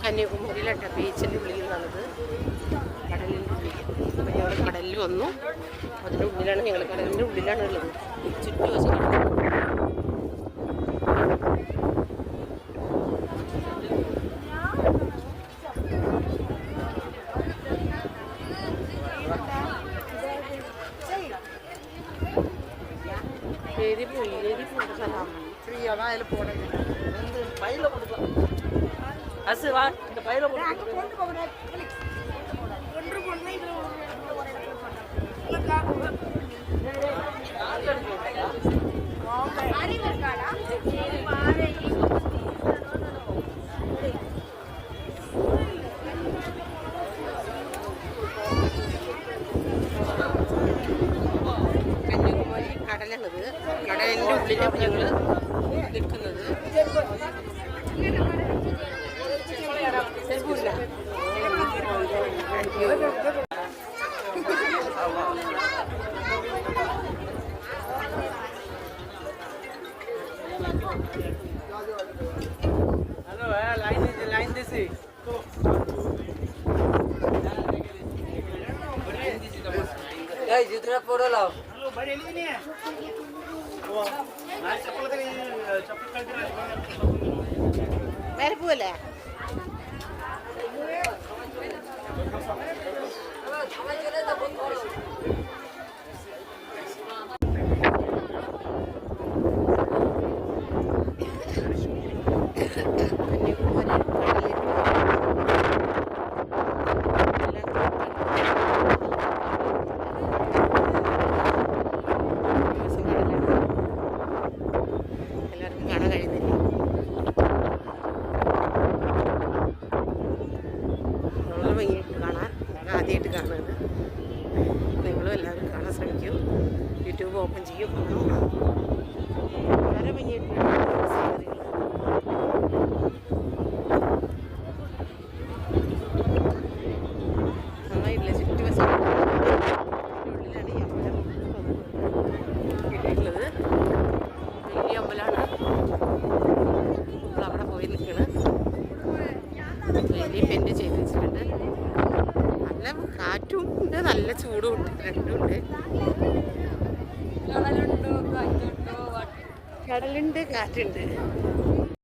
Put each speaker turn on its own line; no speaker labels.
കന്യാകുമാരിയിലാണ് ബീച്ചിൻ്റെ ഉള്ളിലാണത്, കടലിൻ്റെ ഉള്ളിൽ. അപ്പം ഞങ്ങൾ കടലിൽ വന്നു, അതിൻ്റെ ഉള്ളിലാണ്, ഞങ്ങൾ കടലിൻ്റെ ഉള്ളിലാണ് ഉള്ളത്. ചുറ്റുവശം കന്യാകുമാരി കടലാണത്, കടലിൻ്റെ ഉള്ളിലാണ് ഞങ്ങൾ നിൽക്കുന്നത്.
जितना फोटो लाओ
വേറെ പോവല്ലേ? ആദ്യമായിട്ട് കാണുന്നത്. നിങ്ങളും എല്ലാവരും കാണാൻ ശ്രമിക്കും. യൂട്യൂബ് ഓപ്പൺ ചെയ്യും, വളരെ ഭംഗിയായിട്ട് നന്നായിട്ടില്ല. ചുറ്റുവശം ഉള്ളിലാണ് ഈ അമ്പലം കിട്ടിയിട്ടുള്ളത്. വലിയ അമ്പലമാണ്. നമ്മളവിടെ പോയി നിൽക്കണം. വലിയ പെയിൻറ്റ് ചെയ്ത് വെച്ചിട്ടുണ്ട്. നല്ല കാറ്റും ഉണ്ട്, നല്ല ചൂടും ഉണ്ട്, രണ്ടുമുണ്ട്. കടലുണ്ട്, കാറ്റുണ്ട്.